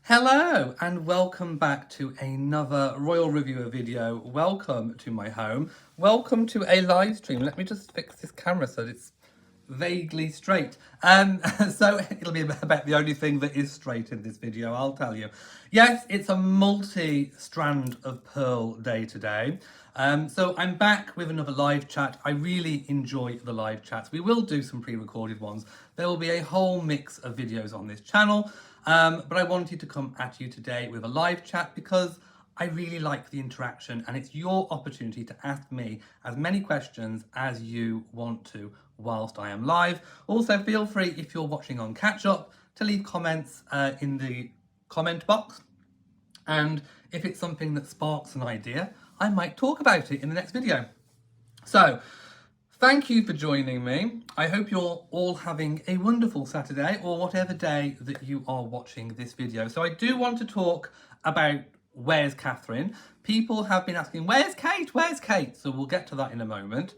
Hello and welcome back to another Royal Reviewer video. Welcome to my home. Welcome to a live stream. Let me just fix this camera so it's vaguely straight. So it'll be about the only thing that is straight in this video, I'll tell you. Yes, it's a multi-strand of pearl day today. So I'm back with another live chat. I really enjoy the live chats. We will do some pre-recorded ones. There will be a whole mix of videos on this channel. But I wanted to come at you today with a live chat because I really like the interaction and it's your opportunity to ask me as many questions as you want to whilst I am live. Also, feel free, if you're watching on catch up, to leave comments in the comment box. And if it's something that sparks an idea, I might talk about it in the next video. So, thank you for joining me. I hope you're all having a wonderful Saturday or whatever day that you are watching this video. So I do want to talk about where's Catherine. People have been asking, where's Kate? Where's Kate? So we'll get to that in a moment.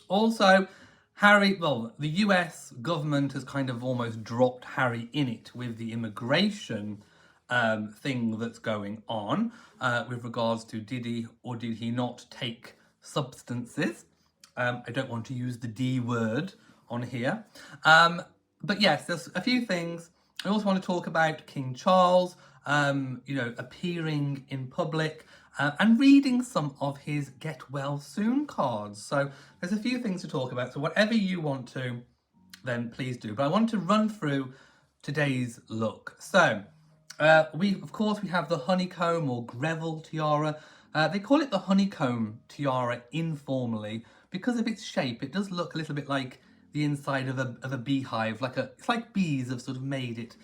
Also, Harry, well, the US government has kind of almost dropped Harry in it with the immigration thing that's going on with regards to did he or did he not take substances. I don't want to use the D word on here. But yes, there's a few things. I also want to talk about King Charles, appearing in public and reading some of his get well soon cards. So there's a few things to talk about. So whatever you want to, then please do. But I want to run through today's look. So we have the honeycomb or Greville tiara. They call it the honeycomb tiara informally because of its shape. It does look a little bit like the inside of a beehive, it's like bees have sort of made it.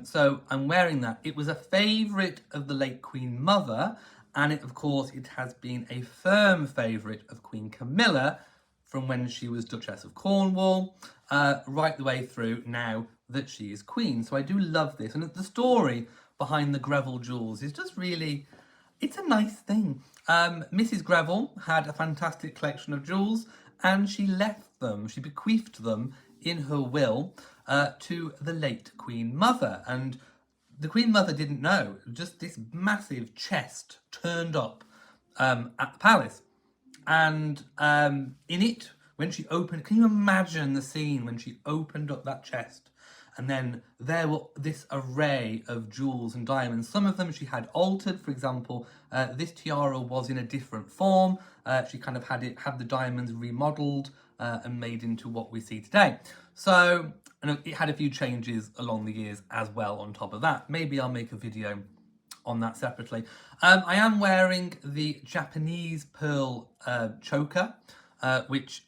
So I'm wearing that. It was a favourite of the late Queen Mother, and it has been a firm favourite of Queen Camilla from when she was Duchess of Cornwall, right the way through now that she is Queen. So I do love this, and the story behind the Greville jewels is just really, it's a nice thing. Mrs. Greville had a fantastic collection of jewels and she bequeathed them in her will to the late Queen Mother. And the Queen Mother didn't know, just this massive chest turned up at the palace. And in it, when she opened, can you imagine the scene when she opened up that chest? And then there were this array of jewels and diamonds. Some of them she had altered. For example, this tiara was in a different form. She kind of had the diamonds remodeled and made into what we see today. So, and it had a few changes along the years as well on top of that. Maybe I'll make a video on that separately. I am wearing the Japanese pearl choker, which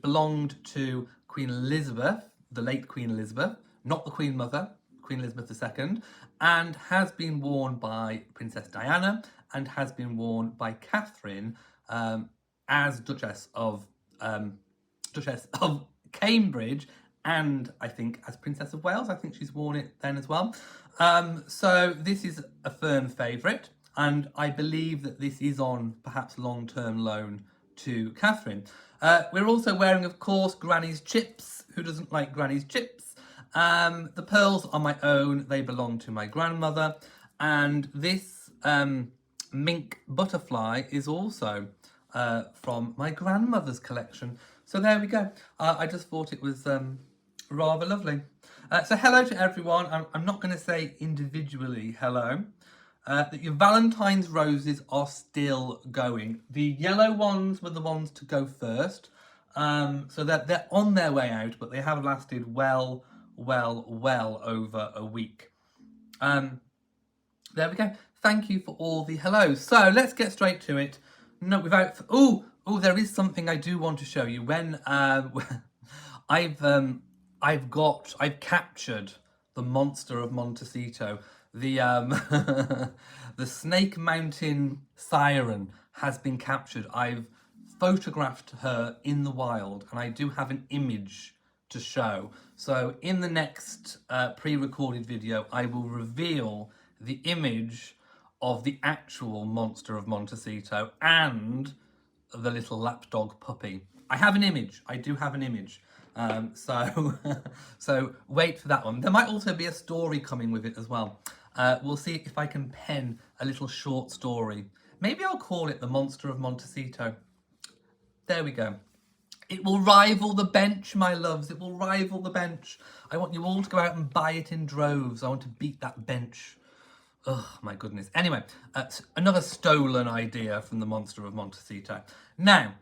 belonged to Queen Elizabeth, the late Queen Elizabeth, not the Queen Mother, Queen Elizabeth II, and has been worn by Princess Diana and has been worn by Catherine as Duchess of Cambridge, and I think as Princess of Wales. I think she's worn it then as well. So this is a firm favourite, and I believe that this is on perhaps long-term loan to Catherine. We're also wearing, of course, Granny's chips. Who doesn't like Granny's chips? The pearls are my own. They belong to my grandmother. And this mink butterfly is also from my grandmother's collection. So there we go. I just thought it was rather lovely. So hello to everyone. I'm not going to say individually hello. That your Valentine's roses are still going. The yellow ones were the ones to go first. So that they're on their way out, but they have lasted well over a week. There we go. Thank you for all the hellos. So let's get straight to it. No, there is something I do want to show you. When I've captured the monster of Montecito. The the Snake Mountain siren has been captured. I've photographed her in the wild, and I do have an image to show. So in the next pre-recorded video, I will reveal the image of the actual monster of Montecito and the little lapdog puppy. I have an image. I do have an image. So wait for that one. There might also be a story coming with it as well. We'll see if I can pen a little short story. Maybe I'll call it The Monster of Montecito. There we go. It will rival The Bench, my loves. It will rival The Bench. I want you all to go out and buy it in droves. I want to beat that bench. Oh, my goodness. Anyway, another stolen idea from The Monster of Montecito. Now,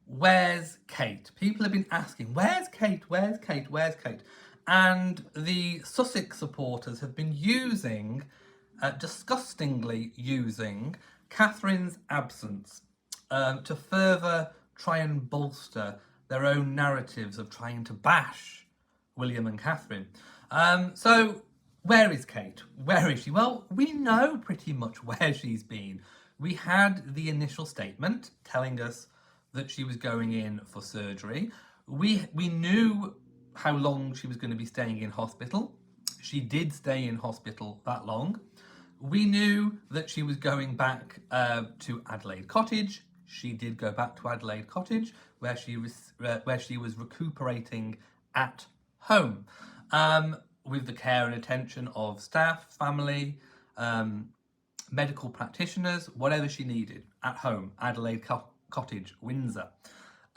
where's Kate? People have been asking, where's Kate? Where's Kate? Where's Kate? And the Sussex supporters have been using, disgustingly using, Catherine's absence to further try and bolster their own narratives of trying to bash William and Catherine. So where is Kate? Where is she? Well, we know pretty much where she's been. We had the initial statement telling us that she was going in for surgery. We knew how long she was going to be staying in hospital. She did stay in hospital that long. We knew that she was going back to Adelaide Cottage. She did go back to Adelaide Cottage, where she was recuperating at home, with the care and attention of staff, family, medical practitioners, whatever she needed at home, Adelaide Cottage, Windsor.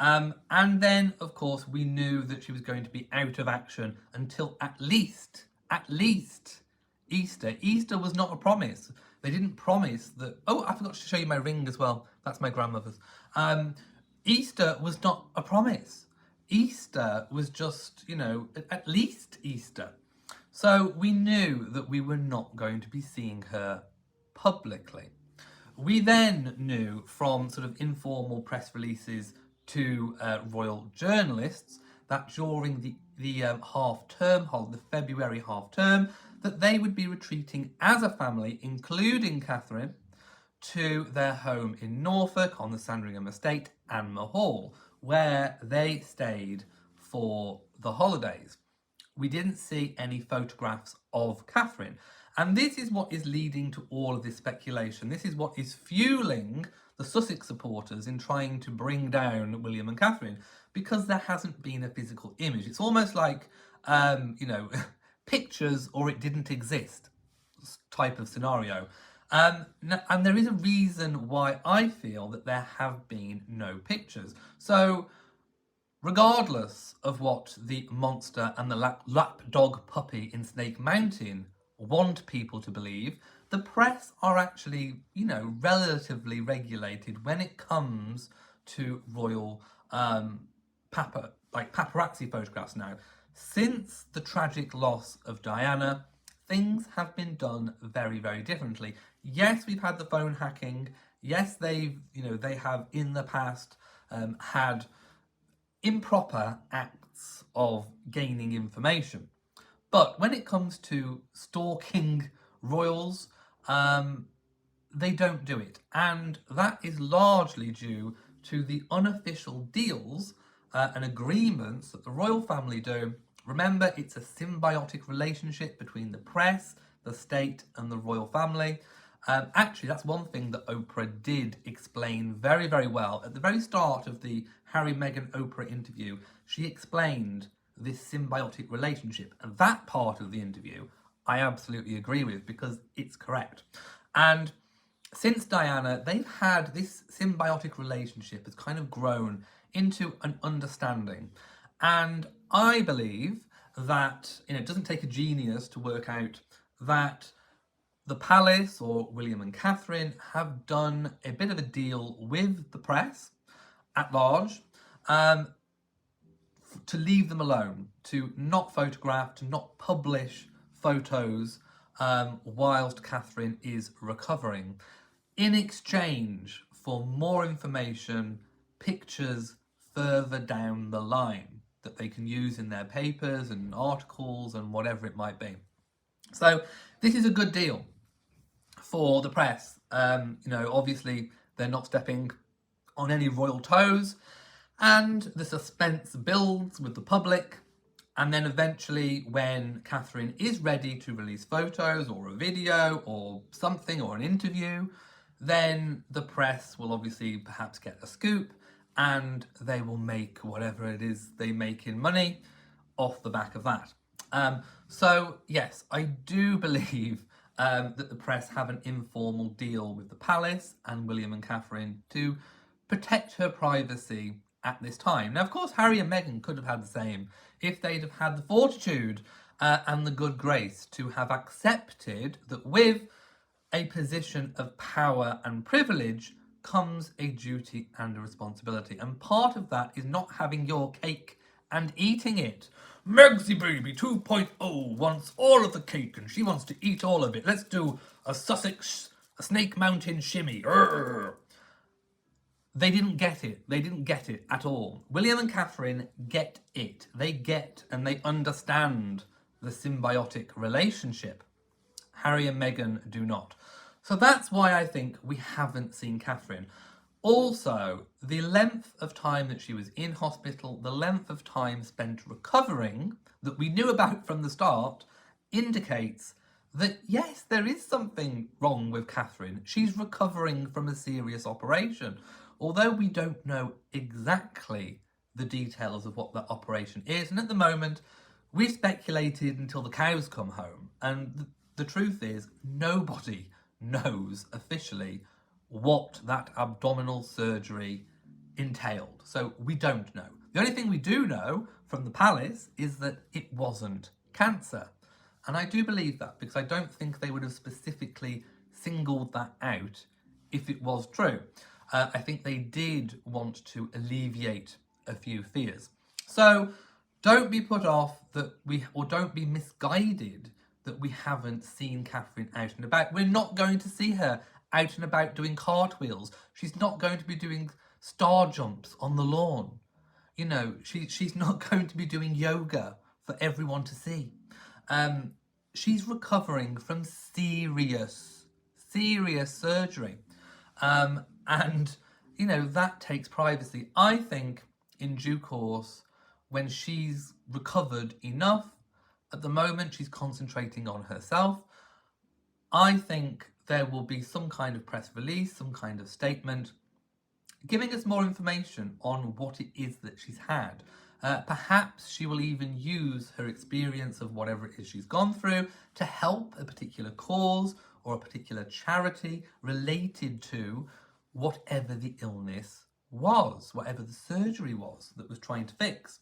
And then, of course, we knew that she was going to be out of action until at least Easter. Easter was not a promise. They didn't promise that. Oh, I forgot to show you my ring as well. That's my grandmother's. Easter was not a promise. Easter was just, at least Easter. So we knew that we were not going to be seeing her publicly. We then knew from sort of informal press releases to royal journalists that during the half-term, the February half-term, that they would be retreating as a family, including Catherine, to their home in Norfolk on the Sandringham estate, Anmer Hall, where they stayed for the holidays. We didn't see any photographs of Catherine. And this is what is leading to all of this speculation. This is what is fueling the Sussex supporters in trying to bring down William and Catherine, because there hasn't been a physical image. It's almost like, pictures or it didn't exist type of scenario. And there is a reason why I feel that there have been no pictures. So regardless of what the monster and the lapdog puppy in Snake Mountain want people to believe, the press are actually, relatively regulated when it comes to royal paparazzi photographs now. Since the tragic loss of Diana, things have been done very, very differently. Yes, we've had the phone hacking. Yes, they have in the past had improper acts of gaining information. But when it comes to stalking royals, they don't do it. And that is largely due to the unofficial deals and agreements that the royal family do. Remember, it's a symbiotic relationship between the press, the state, and the royal family. Actually, that's one thing that Oprah did explain very, very well. At the very start of the Harry, Meghan, Oprah interview, she explained this symbiotic relationship. And that part of the interview, I absolutely agree with, because it's correct. And since Diana, they've had this symbiotic relationship has kind of grown into an understanding. And I believe that, it doesn't take a genius to work out that the palace, or William and Catherine, have done a bit of a deal with the press at large to leave them alone, to not photograph, to not publish photos whilst Catherine is recovering, in exchange for more information, pictures further down the line that they can use in their papers and articles and whatever it might be. So this is a good deal for the press. Obviously they're not stepping on any royal toes, and the suspense builds with the public. And then eventually, when Catherine is ready to release photos or a video or something or an interview, then the press will obviously perhaps get a scoop, and they will make whatever it is they make in money off the back of that. So yes, I do believe that the press have an informal deal with the palace and William and Catherine to protect her privacy at this time. Now, of course, Harry and Meghan could have had the same if they'd have had the fortitude and the good grace to have accepted that with a position of power and privilege comes a duty and a responsibility. And part of that is not having your cake and eating it. Megsy Baby 2.0 wants all of the cake and she wants to eat all of it. Let's do a Sussex, a Snake Mountain shimmy. Urgh. They didn't get it. They didn't get it at all. William and Catherine get it. They get and they understand the symbiotic relationship. Harry and Meghan do not. So that's why I think we haven't seen Catherine. Also, the length of time that she was in hospital, the length of time spent recovering that we knew about from the start indicates that yes, there is something wrong with Catherine. She's recovering from a serious operation. Although we don't know exactly the details of what that operation is. And at the moment, we've speculated until the cows come home. And the truth is, nobody knows officially what that abdominal surgery entailed. So we don't know. The only thing we do know from the palace is that it wasn't cancer. And I do believe that because I don't think they would have specifically singled that out if it was true. I think they did want to alleviate a few fears. So don't be put off or don't be misguided that we haven't seen Catherine out and about. We're not going to see her out and about doing cartwheels. She's not going to be doing star jumps on the lawn. You know, she's not going to be doing yoga for everyone to see. She's recovering from serious surgery. And, you know, that takes privacy. I think in due course, when she's recovered enough, at the moment she's concentrating on herself, I think there will be some kind of press release, some kind of statement, giving us more information on what it is that she's had. Perhaps she will even use her experience of whatever it is she's gone through to help a particular cause or a particular charity related to whatever the illness was, whatever the surgery was that was trying to fix.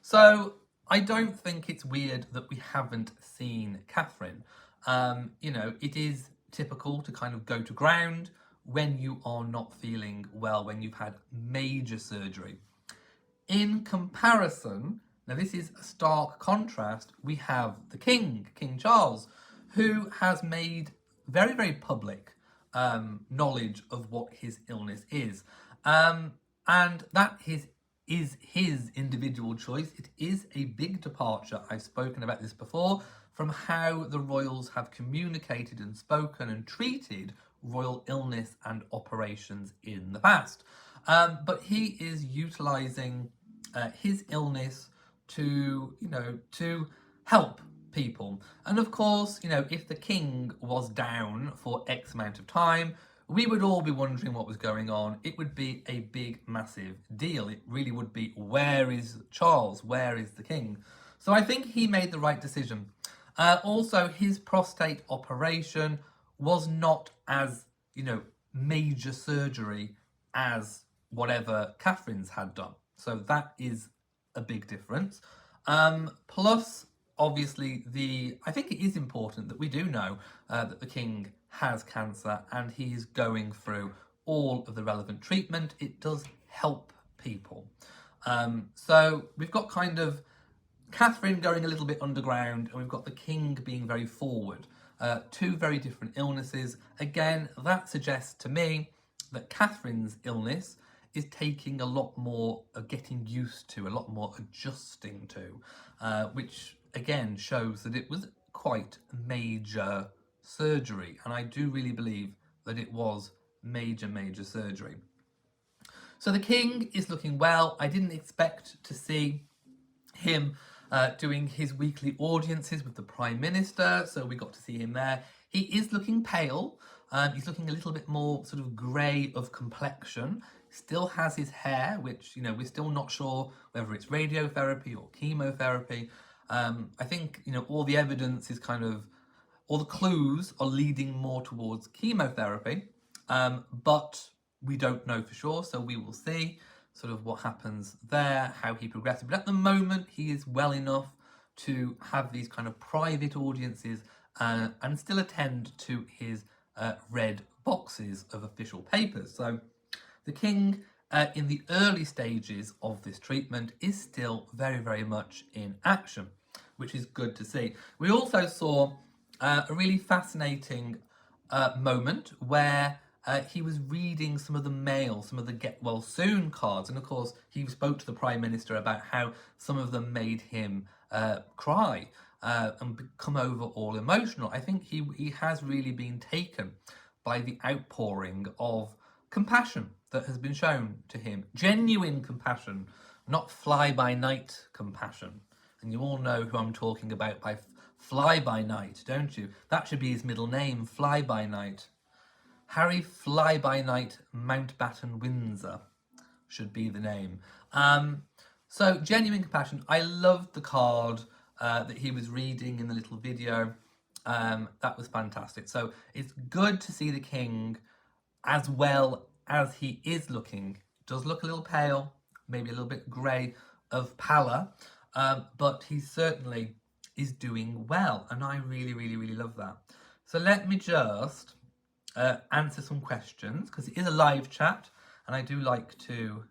So I don't think it's weird that we haven't seen Catherine. You know, it is typical to kind of go to ground when you are not feeling well, when you've had major surgery. In comparison, now this is a stark contrast, we have the King Charles, who has made very, very public knowledge of what his illness is. And that is his individual choice. It is a big departure, I've spoken about this before, from how the royals have communicated and spoken and treated royal illness and operations in the past. But he is utilising his illness to help people. And of course, if the king was down for X amount of time, we would all be wondering what was going on. It would be a big, massive deal. It really would be, where is Charles? Where is the king? So I think he made the right decision. Also, his prostate operation was not as, major surgery as whatever Catherine's had done. So that is a big difference. Plus, obviously, I think it is important that we do know that the king has cancer and he's going through all of the relevant treatment. It does help people. So we've got kind of Catherine going a little bit underground and we've got the king being very forward. Two very different illnesses. Again, that suggests to me that Catherine's illness is taking a lot more getting used to, a lot more adjusting to, which again shows that it was quite major surgery. And I do really believe that it was major surgery. So the king is looking well. I didn't expect to see him doing his weekly audiences with the Prime Minister, so we got to see him there. He is looking pale. He's looking a little bit more sort of grey of complexion. Still has his hair, which, we're still not sure whether it's radiotherapy or chemotherapy. I think, all the evidence is kind of or the clues are leading more towards chemotherapy, but we don't know for sure, so we will see sort of what happens there, how he progresses. But at the moment, he is well enough to have these kind of private audiences and still attend to his red boxes of official papers. So the king, in the early stages of this treatment, is still very, very much in action, which is good to see. We also saw a really fascinating moment where he was reading some of the mail, some of the get well soon cards, and of course he spoke to the Prime Minister about how some of them made him cry and become over all emotional. I think he has really been taken by the outpouring of compassion that has been shown to him. Genuine compassion, not fly-by-night compassion. And you all know who I'm talking about by Fly-by-Night, don't you? That should be his middle name, Fly-by-Night. Harry Fly-by-Night Mountbatten Windsor should be the name. So, genuine compassion. I loved the card that he was reading in the little video. That was fantastic. So, it's good to see the king as well as he is looking. Does look a little pale, maybe a little bit grey of pallor, but he certainly is doing well, and I really, really, really love that. So let me just answer some questions, because it is a live chat, and I do like to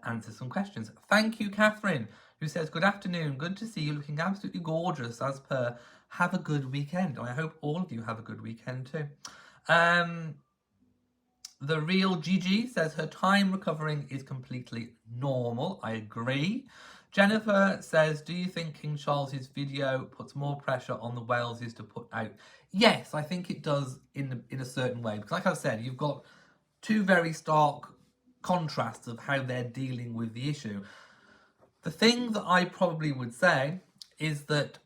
answer some questions. Thank you, Catherine, who says, good afternoon, good to see you, looking absolutely gorgeous as per. Have a good weekend, and I hope all of you have a good weekend too. The Real Gigi says her time recovering is completely normal. I agree. Jennifer says, do you think King Charles's video puts more pressure on the Waleses to put out? Yes, I think it does in a certain way. Because like I said, you've got two very stark contrasts of how they're dealing with the issue. The thing that I probably would say is that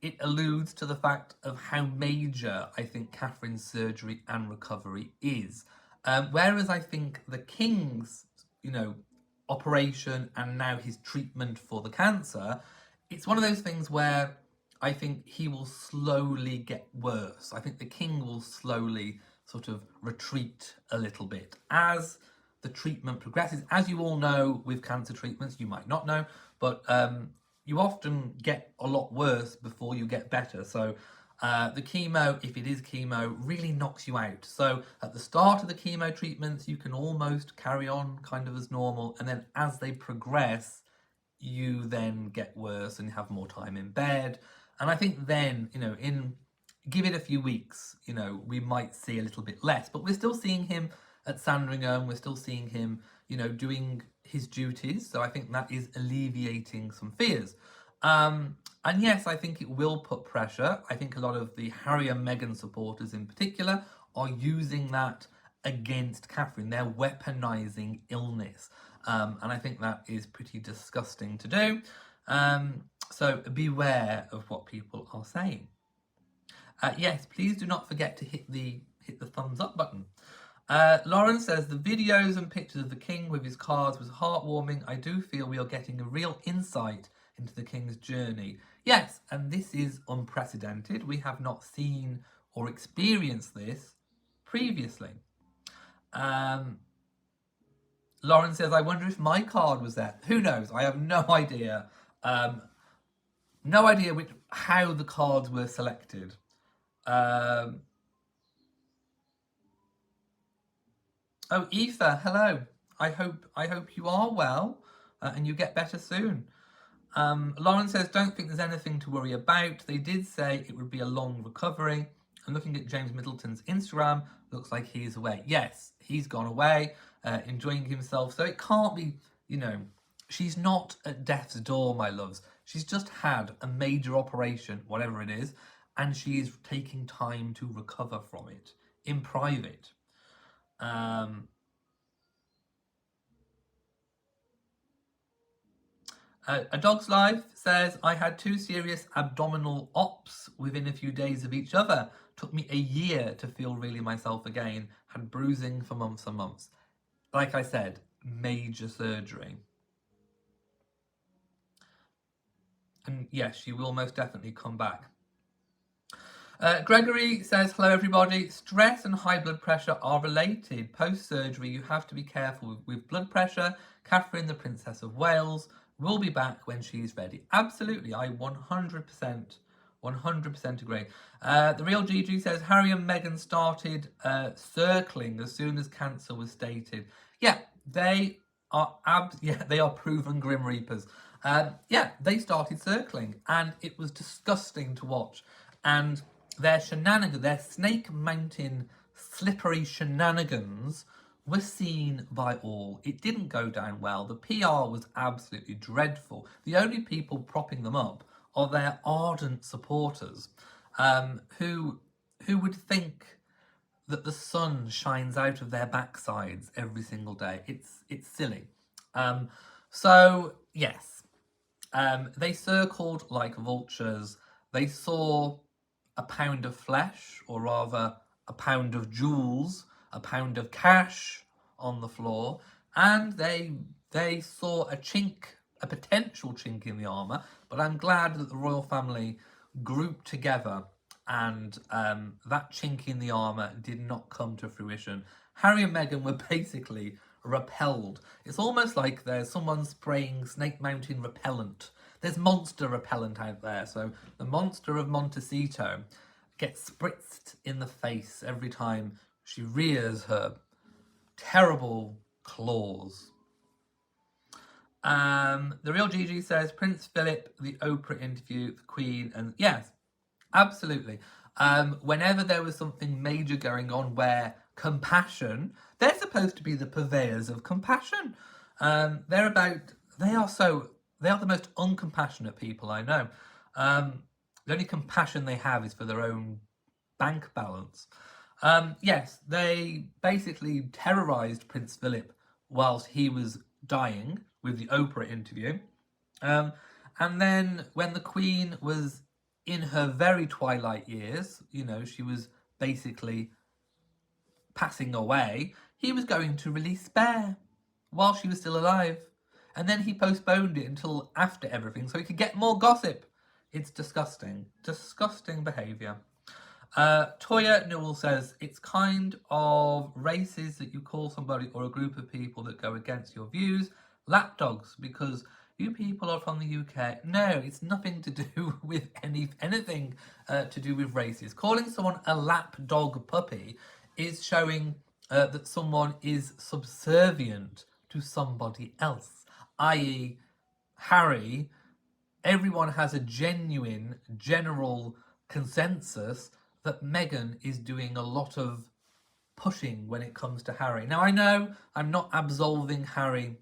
it alludes to the fact of how major I think Catherine's surgery and recovery is. Whereas I think the King's, operation and now his treatment for the cancer, it's one of those things where I think he will slowly get worse. I think the King will slowly sort of retreat a little bit as the treatment progresses. As you all know with cancer treatments, you might not know, but you often get a lot worse before you get better. So the chemo, if it is chemo, really knocks you out. So at the start of the chemo treatments, you can almost carry on kind of as normal. And then as they progress, you then get worse and have more time in bed. And I think then, give it a few weeks, we might see a little bit less. But we're still seeing him at Sandringham. We're still seeing him, doing his duties. So I think that is alleviating some fears. And yes, I think it will put pressure. I think a lot of the Harry and Meghan supporters in particular are using that against Catherine. They're weaponising illness. And I think that is pretty disgusting to do. So beware of what people are saying. Yes, please do not forget to hit the thumbs up button. Lauren says, the videos and pictures of the King with his cards was heartwarming. I do feel we are getting a real insight into the King's journey. Yes, and this is unprecedented. We have not seen or experienced this previously. Lauren says, I wonder if my card was there. Who knows? I have no idea. No idea how the cards were selected. Oh, Aoife, hello. I hope you are well and you get better soon. Lauren says, don't think there's anything to worry about. They did say it would be a long recovery. And looking at James Middleton's Instagram, looks like he's away. Yes, he's gone away, enjoying himself. So it can't be, she's not at death's door, my loves. She's just had a major operation, whatever it is, and she is taking time to recover from it in private. A Dog's Life says, I had 2 serious abdominal ops within a few days of each other. Took me a year to feel really myself again. Had bruising for months and months. Like I said, major surgery. And yes, she will most definitely come back. Gregory says, hello everybody. Stress and high blood pressure are related. Post-surgery, you have to be careful with blood pressure. Catherine, the Princess of Wales, will be back when she's ready. Absolutely, I 100% agree. The Real Gigi says, Harry and Meghan started circling as soon as cancer was stated. Yeah, they are they are proven Grim Reapers. Yeah, they started circling, and it was disgusting to watch. And their shenanigans, their Snake Mountain slippery shenanigans, were seen by all. It didn't go down well. The PR was absolutely dreadful. The only people propping them up are their ardent supporters, who would think that the sun shines out of their backsides every single day. It's silly. So yes, they circled like vultures. They saw a pound of flesh, or rather a pound of jewels, a pound of cash on the floor, and they saw a chink, a potential chink in the armour. But I'm glad that the royal family grouped together, and that chink in the armour did not come to fruition. Harry and Meghan were basically repelled. It's almost like there's someone spraying Snake Mountain repellent. There's monster repellent out there, so the monster of Montecito gets spritzed in the face every time she rears her terrible claws. The Real Gigi says, Prince Philip, the Oprah interview, the Queen, and yes, absolutely. Whenever there was something major going on where compassion, they're supposed to be the purveyors of compassion. They are the most uncompassionate people I know. The only compassion they have is for their own bank balance. Yes, they basically terrorized Prince Philip whilst he was dying with the Oprah interview. And then when the Queen was in her very twilight years, she was basically passing away, he was going to release Spare while she was still alive. And then he postponed it until after everything so he could get more gossip. It's disgusting. Disgusting behaviour. Toya Newell says, it's kind of racist that you call somebody or a group of people that go against your views lapdogs because you people are from the UK. No, it's nothing to do with anything to do with races. Calling someone a lapdog puppy is showing that someone is subservient to somebody else, i.e. Harry. Everyone has a genuine, general consensus that Meghan is doing a lot of pushing when it comes to Harry. Now, I know I'm not absolving Harry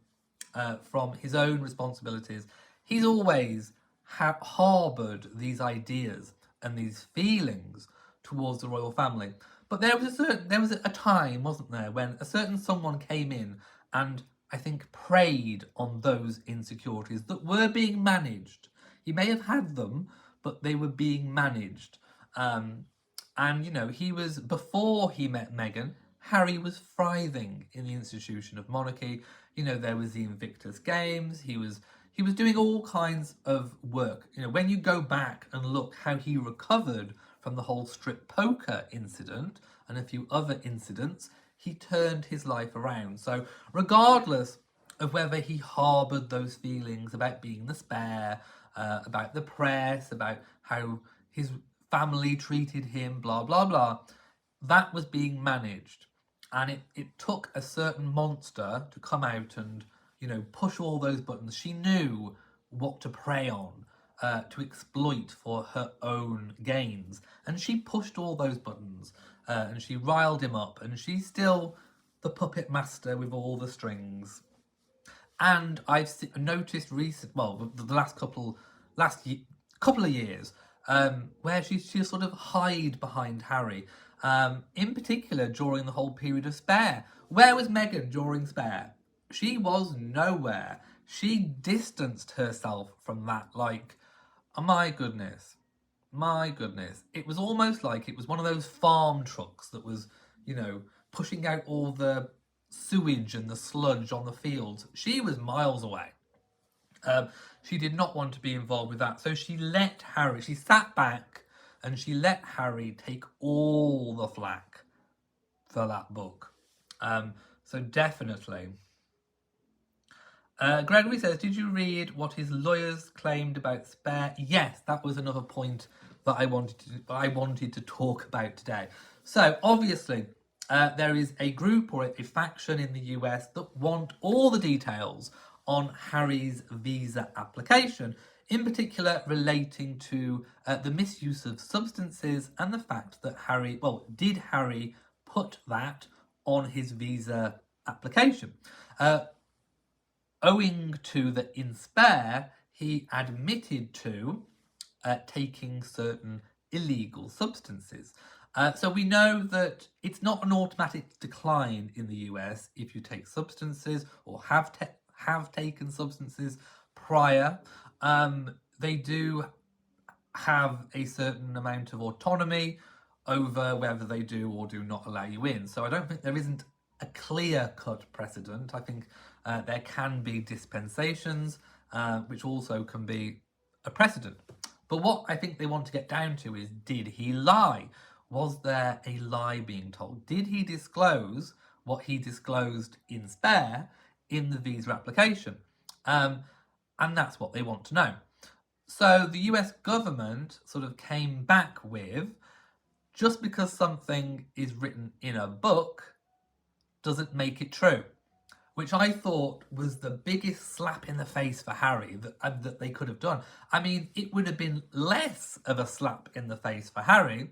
from his own responsibilities. He's always harboured these ideas and these feelings towards the royal family. But there was a time, wasn't there, when a certain someone came in and I think preyed on those insecurities that were being managed. He may have had them, but they were being managed. And, he was, before he met Meghan, Harry was thriving in the institution of monarchy. There was the Invictus Games. He was doing all kinds of work. When you go back and look how he recovered from the whole strip poker incident and a few other incidents, he turned his life around. So regardless of whether he harboured those feelings about being the spare, about the press, about how his family treated him, blah, blah, blah, that was being managed. And it took a certain monster to come out and, push all those buttons. She knew what to prey on, to exploit for her own gains. And she pushed all those buttons, and she riled him up, and she's still the puppet master with all the strings. And I've noticed the last couple of years, where she'll sort of hide behind Harry. In particular, during the whole period of Spare. Where was Meghan during Spare? She was nowhere. She distanced herself from that like, oh my goodness. It was almost like it was one of those farm trucks that was, pushing out all the sewage and the sludge on the fields. She was miles away. She did not want to be involved with that. So she sat back and she let Harry take all the flack for that book. So definitely. Gregory says, did you read what his lawyers claimed about Spare? Yes, that was another point that I wanted to talk about today. So obviously, there is a group or a faction in the US that want all the details on Harry's visa application, in particular relating to the misuse of substances and the fact that did Harry put that on his visa application? Owing to that in Spare, he admitted to taking certain illegal substances. So we know that it's not an automatic decline in the US if you take substances or have taken substances prior. They do have a certain amount of autonomy over whether they do or do not allow you in. So I don't think there isn't a clear-cut precedent. I think there can be dispensations, which also can be a precedent. But what I think they want to get down to is, did he lie? Was there a lie being told? Did he disclose what he disclosed in Spare in the visa application? And that's what they want to know. So the US government sort of came back with, just because something is written in a book doesn't make it true, which I thought was the biggest slap in the face for Harry that they could have done. I mean, it would have been less of a slap in the face for Harry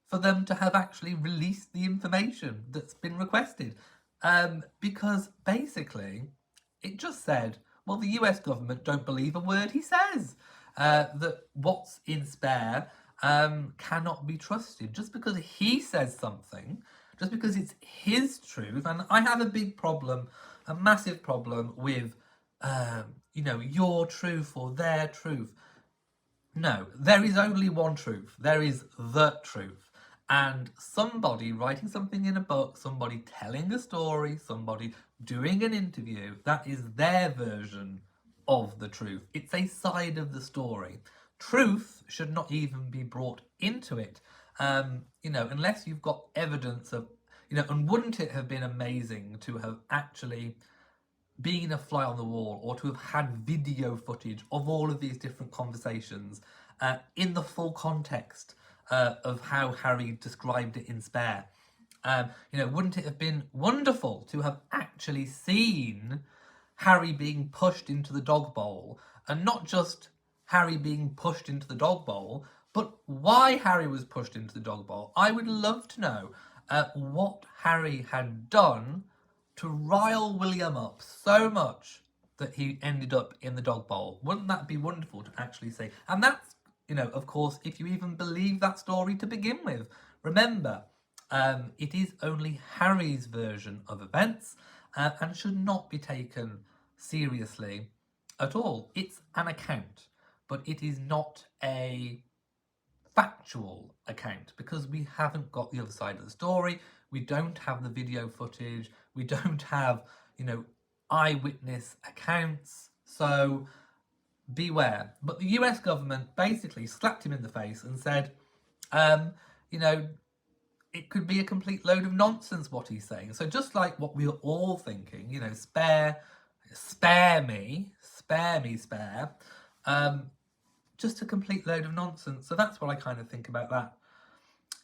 for them to have actually released the information that's been requested. Because basically, it just said, well, the US government don't believe a word he says. That what's in Spare cannot be trusted. Just because he says something, just because it's his truth, and I have a big problem, a massive problem with, your truth or their truth. No, there is only one truth. There is the truth. And somebody writing something in a book, somebody telling a story, somebody doing an interview, that is their version of the truth. It's a side of the story. Truth should not even be brought into it, unless you've got evidence of, and wouldn't it have been amazing to have actually been a fly on the wall, or to have had video footage of all of these different conversations in the full context of how Harry described it in Spare? Wouldn't it have been wonderful to have actually seen Harry being pushed into the dog bowl, and not just Harry being pushed into the dog bowl, but why Harry was pushed into the dog bowl? I would love to know what Harry had done to rile William up so much that he ended up in the dog bowl. Wouldn't that be wonderful to actually see? And that's, of course, if you even believe that story to begin with. Remember, it is only Harry's version of events and should not be taken seriously at all. It's an account, but it is not a factual account, because we haven't got the other side of the story. We don't have the video footage. We don't have, eyewitness accounts. So beware. But the US government basically slapped him in the face and said, it could be a complete load of nonsense what he's saying. So just like what we were all thinking, spare me, spare. Just a complete load of nonsense. So that's what I kind of think about that.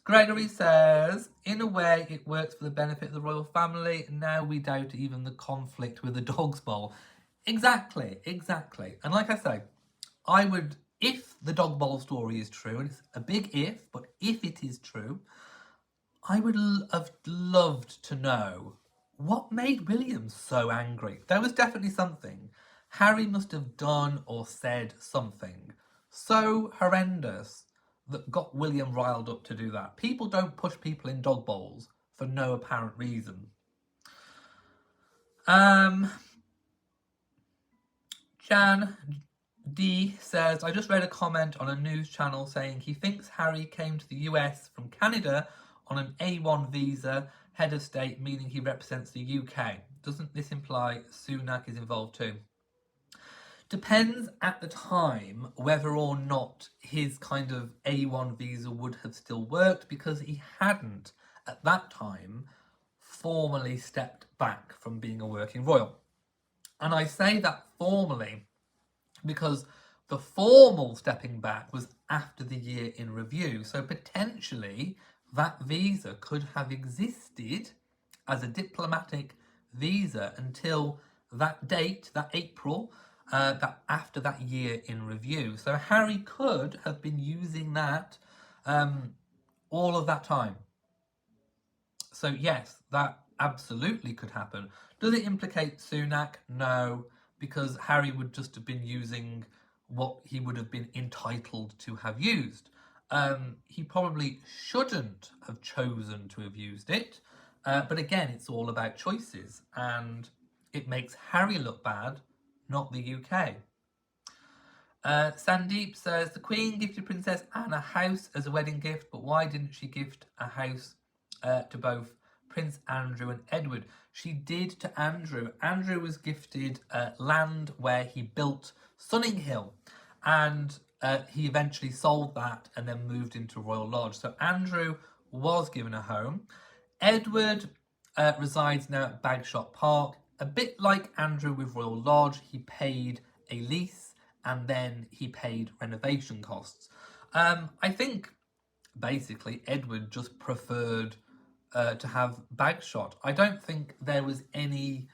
Gregory says, in a way, it works for the benefit of the royal family. Now we doubt even the conflict with the Dogs Bowl. Exactly. And like I say, I would, if the Dog Bowl story is true, and it's a big if, but if it is true, I would have loved to know what made William so angry. There was definitely something. Harry must have done or said something so horrendous that got William riled up to do that. People don't push people in dog bowls for no apparent reason. Jan D says, I just read a comment on a news channel saying he thinks Harry came to the US from Canada on an A1 visa, head of state, meaning he represents the UK. Doesn't this imply Sunak is involved too? Depends at the time whether or not his kind of A1 visa would have still worked, because he hadn't at that time formally stepped back from being a working royal. And I say that formally because the formal stepping back was after the year in review. So potentially that visa could have existed as a diplomatic visa until that date, that April, that after that year in review. So Harry could have been using that all of that time. So yes, that absolutely could happen. Does it implicate Sunak? No, because Harry would just have been using what he would have been entitled to have used. He probably shouldn't have chosen to have used it, but again, it's all about choices, and it makes Harry look bad, not the UK. Sandeep says, the Queen gifted Princess Anne a house as a wedding gift, but why didn't she gift a house to both Prince Andrew and Edward? She did to Andrew. Andrew was gifted land where he built Sunninghill, and he eventually sold that and then moved into Royal Lodge. So Andrew was given a home. Edward resides now at Bagshot Park. A bit like Andrew with Royal Lodge, he paid a lease and then he paid renovation costs. I think basically Edward just preferred to have Bagshot. I don't think there was any...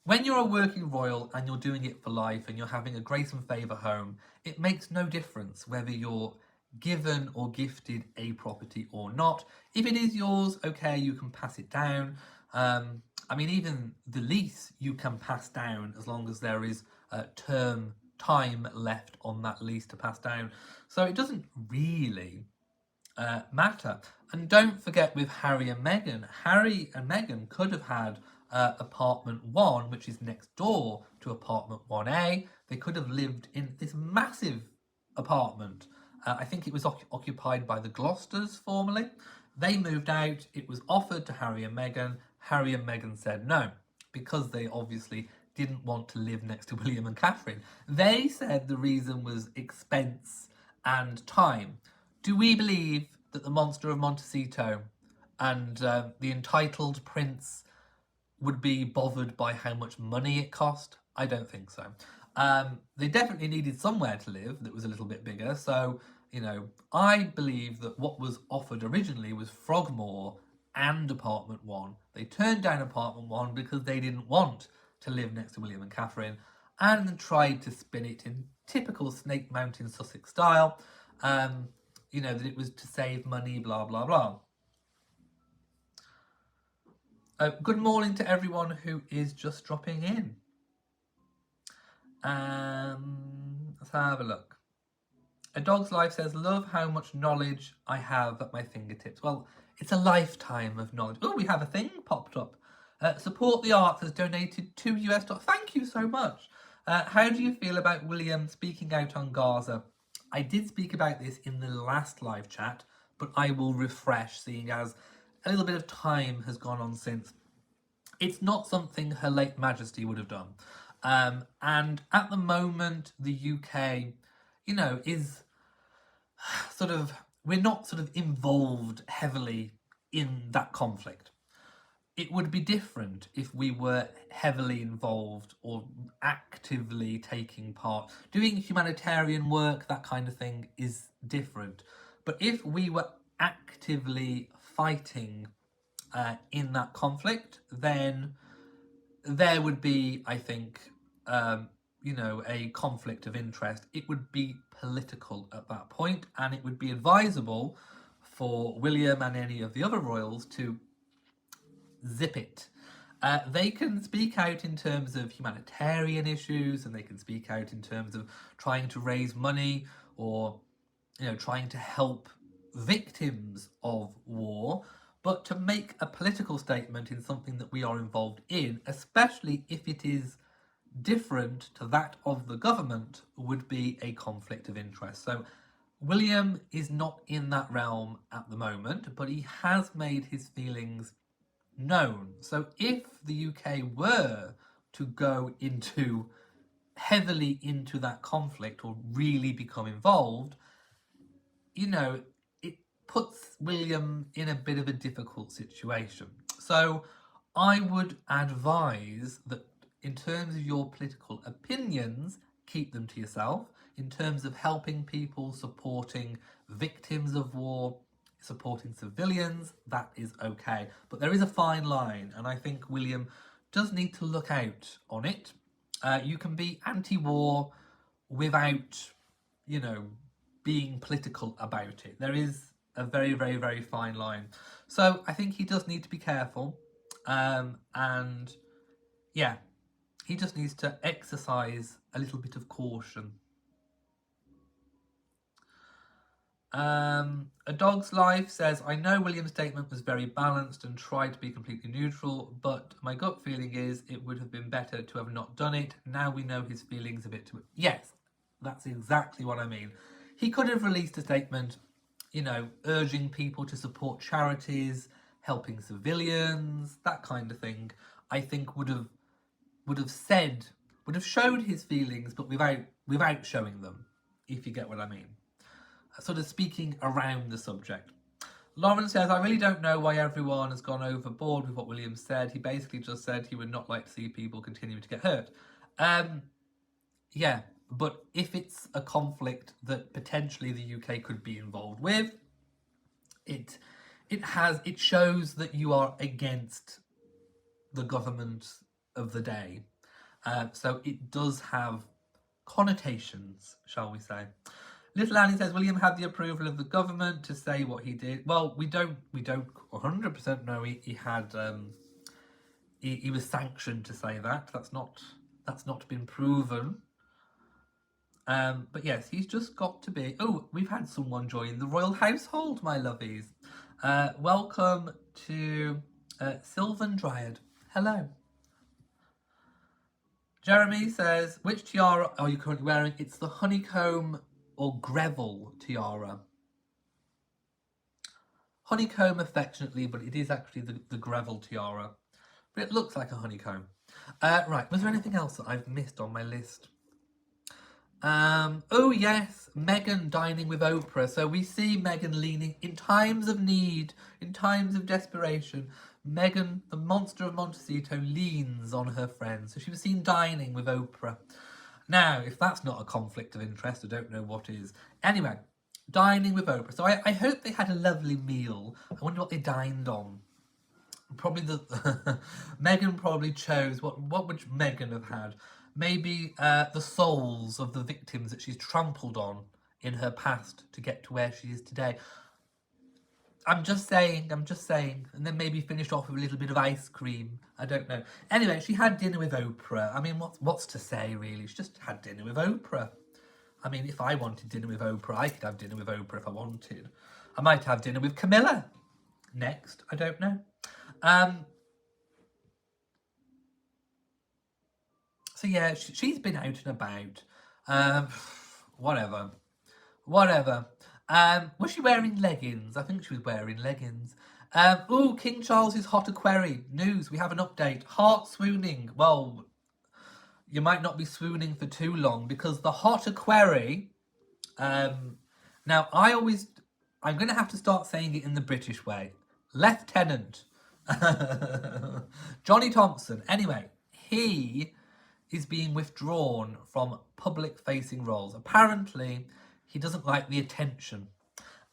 When you're a working royal and you're doing it for life and you're having a grace and favour home, it makes no difference whether you're given or gifted a property or not. If it is yours, okay, you can pass it down. I mean, even the lease you can pass down as long as there is term time left on that lease to pass down. So it doesn't really matter. And don't forget with Harry and Meghan could have had apartment 1, which is next door to apartment 1A. They could have lived in this massive apartment. I think it was occupied by the Gloucesters formerly. They moved out. It was offered to Harry and Meghan. Harry and Meghan said no, because they obviously didn't want to live next to William and Catherine. They said the reason was expense and time. Do we believe that the monster of Montecito and the entitled prince would be bothered by how much money it cost? I don't think so. They definitely needed somewhere to live that was a little bit bigger. So, you know, I believe that what was offered originally was Frogmore and apartment 1. They turned down apartment 1 because they didn't want to live next to William and Catherine, and then tried to spin it in typical Snake Mountain Sussex style, you know, that it was to save money, blah, blah, blah. Good morning to everyone who is just dropping in. Let's have a look. A Dog's Life says, love how much knowledge I have at my fingertips. Well, it's a lifetime of knowledge. Oh, we have a thing popped up. Support the Arts has donated $2. Thank you so much. How do you feel about William speaking out on Gaza? I did speak about this in the last live chat, but I will refresh, seeing as a little bit of time has gone on since. It's not something Her late Majesty would have done. And at the moment, the UK, you know, is sort of, we're not sort of involved heavily in that conflict. It would be different if we were heavily involved or actively taking part. Doing humanitarian work, that kind of thing, is different. But if we were actively fighting in that conflict, then there would be, I think, you know, a conflict of interest. It would be political at that point, and it would be advisable for William and any of the other royals to zip it. They can speak out in terms of humanitarian issues, and they can speak out in terms of trying to raise money, or, you know, trying to help victims of war. But to make a political statement in something that we are involved in, especially if it is different to that of the government, would be a conflict of interest. So William is not in that realm at the moment, but he has made his feelings known. So if the UK were to go into heavily into that conflict or really become involved, you know, it puts William in a bit of a difficult situation. So I would advise that in terms of your political opinions, keep them to yourself. In terms of helping people, supporting victims of war, supporting civilians, that is okay. But there is a fine line, and I think William does need to look out on it. You can be anti-war without, you know, being political about it. There is a very, very, very fine line. So I think he does need to be careful. And yeah, he just needs to exercise a little bit of caution. A Dog's Life says, I know William's statement was very balanced and tried to be completely neutral, but my gut feeling is it would have been better to have not done it. Now we know his feelings a bit too. Yes, that's exactly what I mean. He could have released a statement, you know, urging people to support charities, helping civilians, that kind of thing. I think would have showed his feelings, but without showing them, if you get what I mean. Sort of speaking around the subject. Lauren says, I really don't know why everyone has gone overboard with what William said. He basically just said he would not like to see people continuing to get hurt. Yeah, but if it's a conflict that potentially the UK could be involved with, it shows that you are against the government of the day. So it does have connotations, shall we say. Little Annie says, William had the approval of the government to say what he did. Well, we don't 100% know he had he was sanctioned to say that. That's not been proven. But yes, he's just got to be. Oh, we've had someone join the royal household, my lovies. Welcome to Sylvan Dryad. Hello. Jeremy says, which tiara are you currently wearing? It's the honeycomb or Greville tiara. Honeycomb affectionately, but it is actually the Greville tiara. But it looks like a honeycomb. Right, was there anything else that I've missed on my list? Oh yes, Megan dining with Oprah. So we see Megan leaning in times of need, in times of desperation. Megan, the monster of Montecito, leans on her friend. So she was seen dining with Oprah. Now, if that's not a conflict of interest, I don't know what is. Anyway, dining with Oprah. So I hope they had a lovely meal. I wonder what they dined on. Probably Megan probably chose, what would Megan have had? Maybe the souls of the victims that she's trampled on in her past to get to where she is today. I'm just saying. And then maybe finish off with a little bit of ice cream. I don't know. Anyway, she had dinner with Oprah. I mean, what's to say, really? She just had dinner with Oprah. I mean, if I wanted dinner with Oprah, I could have dinner with Oprah if I wanted. I might have dinner with Camilla next. I don't know. So yeah, she's been out and about. Whatever. Was she wearing leggings? I think she was wearing leggings. King Charles's hot Equerry news. We have an update. Heart swooning. Well, you might not be swooning for too long because the hot Equerry. Now I'm going to have to start saying it in the British way. Lieutenant Johnny Thompson. Anyway, he is being withdrawn from public-facing roles. Apparently, he doesn't like the attention,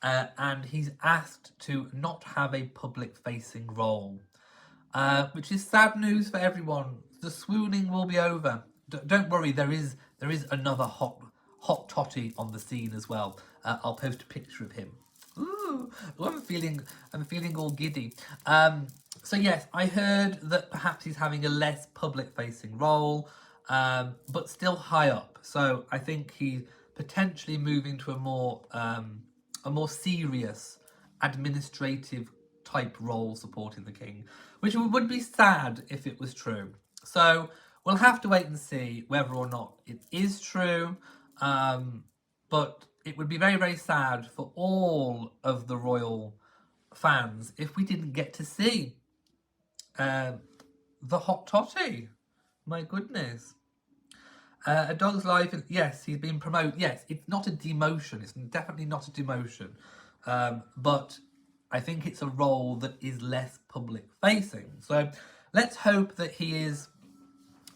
and he's asked to not have a public-facing role, which is sad news for everyone. The swooning will be over. Don't worry, there is another hot totty on the scene as well. I'll post a picture of him. Ooh, I'm feeling all giddy. So yes, I heard that perhaps he's having a less public-facing role, but still high up. So I think he's potentially moving to a more serious administrative type role supporting the king, which would be sad if it was true. So we'll have to wait and see whether or not it is true. But it would be very, very sad for all of the royal fans if we didn't get to see the hot totty. My goodness. A dog's life, yes, he's been promoted. Yes, it's not a demotion. It's definitely not a demotion. But I think it's a role that is less public facing. So let's hope that he is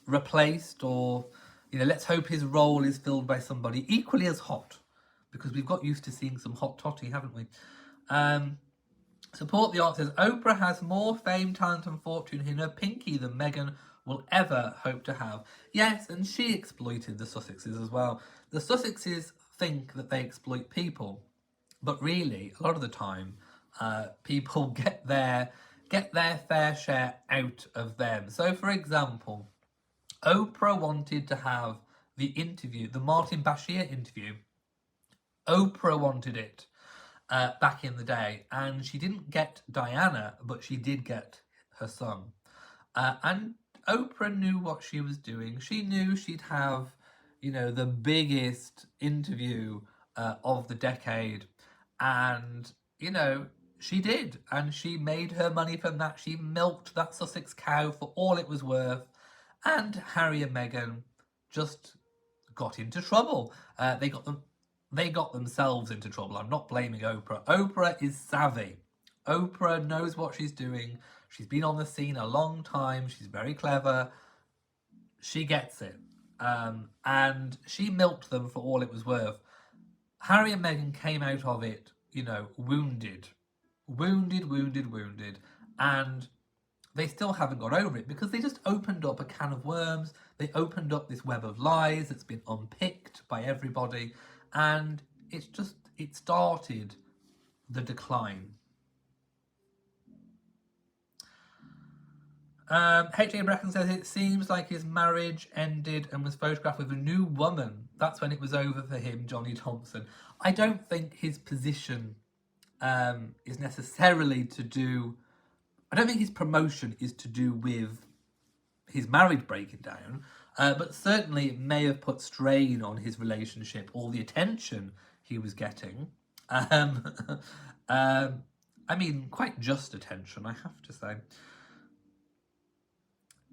replaced, or let's hope his role is filled by somebody equally as hot, because we've got used to seeing some hot toddy, haven't we? Support the Art says Oprah has more fame, talent, and fortune in her pinky than Meghan will ever hope to have. Yes, and she exploited the Sussexes as well. The Sussexes think that they exploit people, but really, a lot of the time, people get their fair share out of them. So, for example, Oprah wanted to have the Martin Bashir interview. Oprah wanted it back in the day, and she didn't get Diana, but she did get her son. And Oprah knew what she was doing. She knew she'd have, the biggest interview of the decade, and she did, and she made her money from that. She milked that Sussex cow for all it was worth, and Harry and Meghan just got into trouble. They got themselves into trouble. I'm not blaming Oprah. Oprah is savvy. Oprah knows what she's doing. She's been on the scene a long time. She's very clever. She gets it. And she milked them for all it was worth. Harry and Meghan came out of it, wounded. Wounded. And they still haven't got over it, because they just opened up a can of worms. They opened up this web of lies that's been unpicked by everybody, and it started the decline. H.A. Bracken says it seems like his marriage ended and was photographed with a new woman. That's when it was over for him, Johnny Thompson. I don't think his position is necessarily to do... I don't think his promotion is to do with his marriage breaking down, but certainly it may have put strain on his relationship, all the attention he was getting. I mean, quite just attention, I have to say.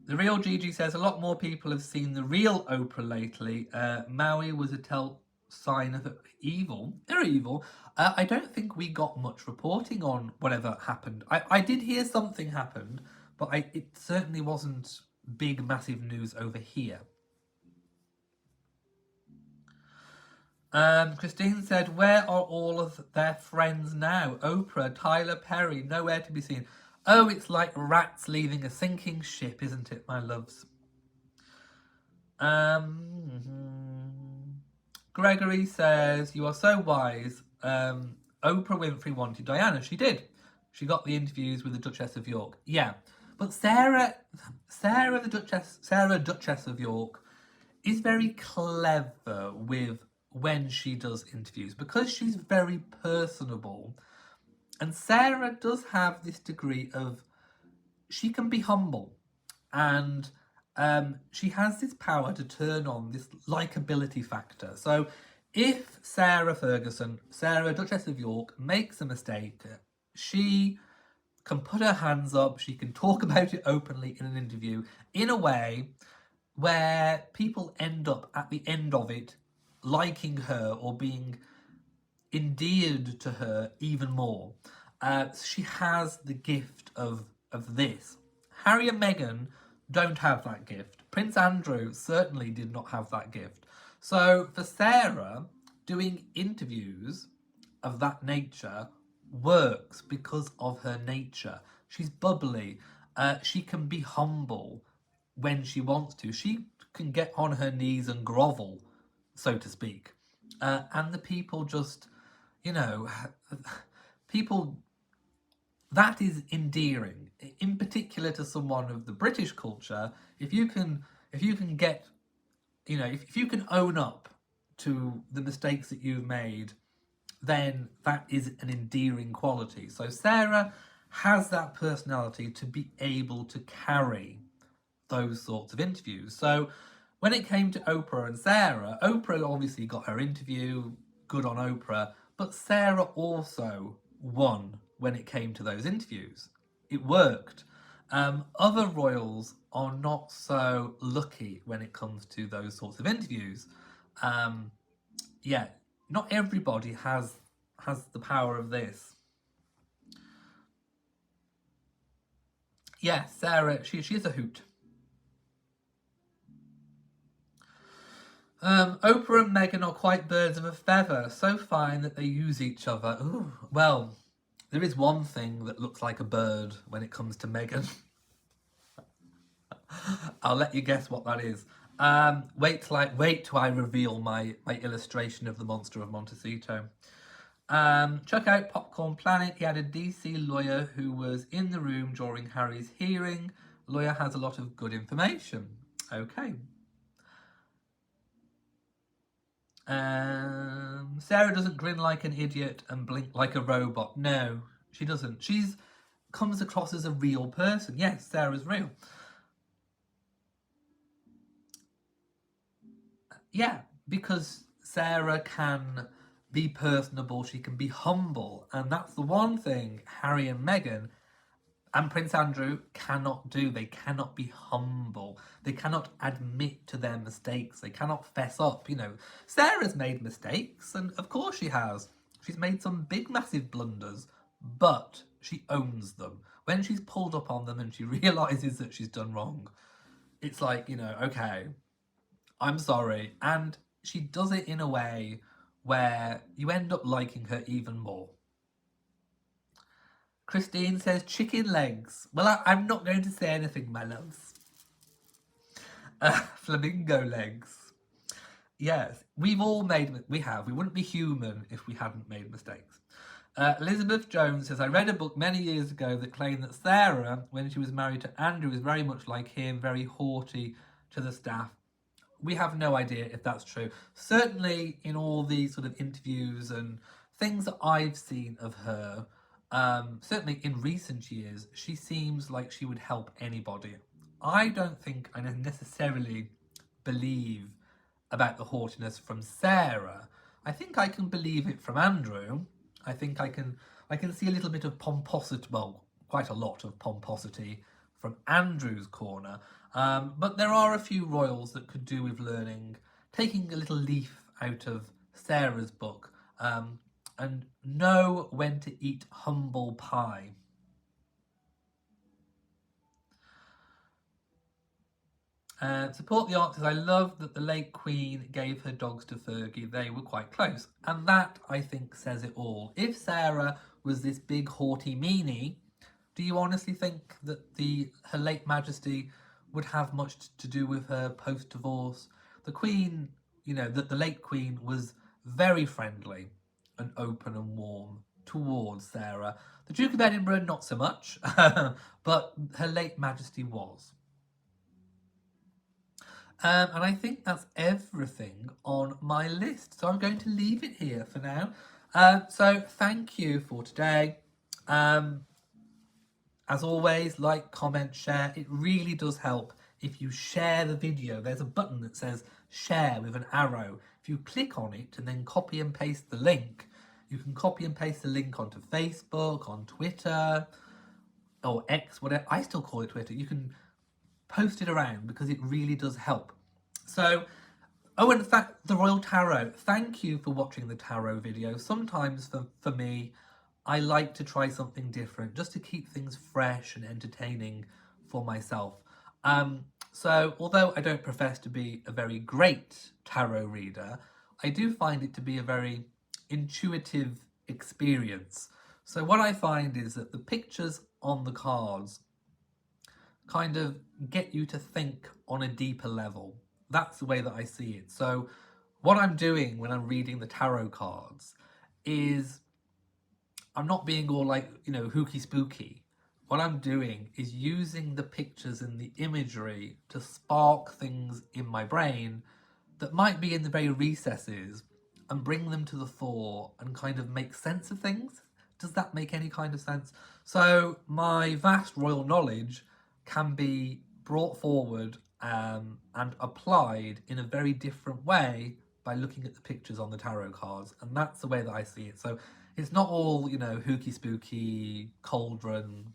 The Real Gigi says a lot more people have seen the real Oprah lately. Maui was a sign of evil. They're evil. I don't think we got much reporting on whatever happened. I did hear something happened, but it certainly wasn't big, massive news over here. Christine said, where are all of their friends now? Oprah, Tyler Perry, nowhere to be seen. Oh, it's like rats leaving a sinking ship, isn't it, my loves? Gregory says, you are so wise. Oprah Winfrey wanted Diana. She did. She got the interviews with the Duchess of York. Yeah. But Sarah Duchess of York is very clever with when she does interviews, because she's very personable. And Sarah does have this degree of, she can be humble, and she has this power to turn on this likability factor. So if Sarah Duchess of York, makes a mistake, she can put her hands up, she can talk about it openly in an interview in a way where people end up at the end of it liking her or being endeared to her even more. She has the gift of this. Harry and Meghan don't have that gift. Prince Andrew certainly did not have that gift. So for Sarah, doing interviews of that nature works because of her nature. She's bubbly. She can be humble when she wants to. She can get on her knees and grovel, so to speak. And the people just, people, that is endearing. In particular to someone of the British culture, if you can get, if you can own up to the mistakes that you've made, then that is an endearing quality. So Sarah has that personality to be able to carry those sorts of interviews. So when it came to Oprah and Sarah, Oprah obviously got her interview, good on Oprah, but Sarah also won when it came to those interviews. It worked. Other royals are not so lucky when it comes to those sorts of interviews. Um, yeah, not everybody has the power of this. Yeah, Sarah, she's a hoot. Oprah and Megan are quite birds of a feather, so fine that they use each other. Ooh, well, there is one thing that looks like a bird when it comes to Megan. I'll let you guess what that is. Wait till I reveal my illustration of the monster of Montecito. Check out Popcorn Planet. He had a DC lawyer who was in the room during Harry's hearing. Lawyer has a lot of good information. Okay. Sarah doesn't grin like an idiot and blink like a robot. No, she doesn't. She's comes across as a real person. Yes, Sarah's real. Yeah, because Sarah can be personable, she can be humble, and that's the one thing Harry and Meghan and Prince Andrew cannot do. They cannot be humble. They cannot admit to their mistakes. They cannot fess up. You know, Sarah's made mistakes, and of course she has. She's made some big, massive blunders, but she owns them. When she's pulled up on them and she realises that she's done wrong, it's like, okay, I'm sorry. And she does it in a way where you end up liking her even more. Christine says chicken legs. Well, I'm not going to say anything, my loves. Flamingo legs. Yes, we've all made, we wouldn't be human if we hadn't made mistakes. Elizabeth Jones says, I read a book many years ago that claimed that Sarah, when she was married to Andrew, was very much like him, very haughty to the staff. We have no idea if that's true. Certainly in all these sort of interviews and things that I've seen of her, certainly in recent years, she seems like she would help anybody. I don't think I necessarily believe about the haughtiness from Sarah. I think I can believe it from Andrew. I think I can see a little bit of pomposity, well, quite a lot of pomposity from Andrew's corner. But there are a few royals that could do with learning, taking a little leaf out of Sarah's book, and know when to eat humble pie. Support the artists. I love that the late Queen gave her dogs to Fergie. They were quite close. And that, I think, says it all. If Sarah was this big haughty meanie, do you honestly think that her late Majesty would have much to do with her post-divorce? The Queen, the late Queen was very friendly and open and warm towards Sarah. The Duke of Edinburgh, not so much, but her late Majesty was. And I think that's everything on my list. So I'm going to leave it here for now. So thank you for today. As always, like, comment, share. It really does help if you share the video. There's a button that says share with an arrow. If you click on it and then copy and paste the link, you can copy and paste the link onto Facebook, on Twitter, or X, whatever. I still call it Twitter. You can post it around because it really does help. So, in fact, the Royal Tarot, thank you for watching the tarot video. Sometimes for me, I like to try something different just to keep things fresh and entertaining for myself. So although I don't profess to be a very great tarot reader, I do find it to be a very intuitive experience. So what I find is that the pictures on the cards kind of get you to think on a deeper level. That's the way that I see it. So what I'm doing when I'm reading the tarot cards is I'm not being all like, hooky spooky. What I'm doing is using the pictures and the imagery to spark things in my brain that might be in the very recesses and bring them to the fore and kind of make sense of things. Does that make any kind of sense? So my vast royal knowledge can be brought forward and applied in a very different way by looking at the pictures on the tarot cards, and that's the way that I see it. So it's not all, hooky spooky, cauldron,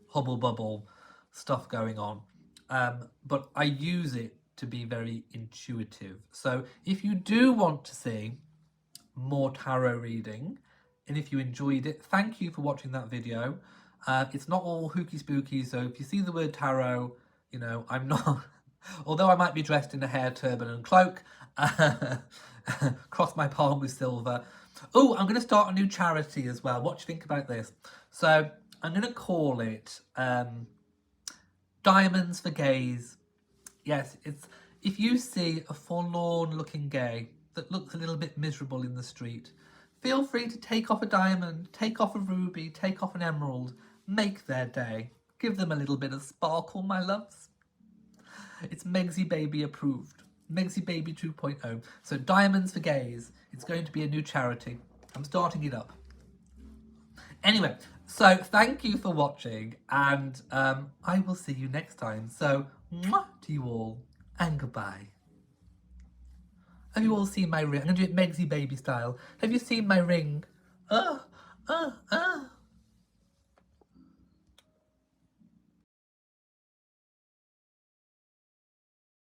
hubble bubble. stuff going on. But I use it to be very intuitive. So if you do want to see more tarot reading, and if you enjoyed it, thank you for watching that video. It's not all hooky spooky, so if you see the word tarot, you know, I'm not, although I might be dressed in a hair turban and cloak, cross my palm with silver. Oh, I'm going to start a new charity as well. What do you think about this? So I'm going to call it Diamonds for Gays. Yes, it's if you see a forlorn looking gay that looks a little bit miserable in the street, feel free to take off a diamond, take off a ruby, take off an emerald, make their day. Give them a little bit of sparkle, my loves. It's Megsy Baby approved. Megsy Baby 2.0. So Diamonds for Gays. It's going to be a new charity. I'm starting it up. Anyway, so thank you for watching, and I will see you next time. So, mwah to you all, and goodbye. Have you all seen my ring? I'm going to do it Megsy Baby style. Have you seen my ring?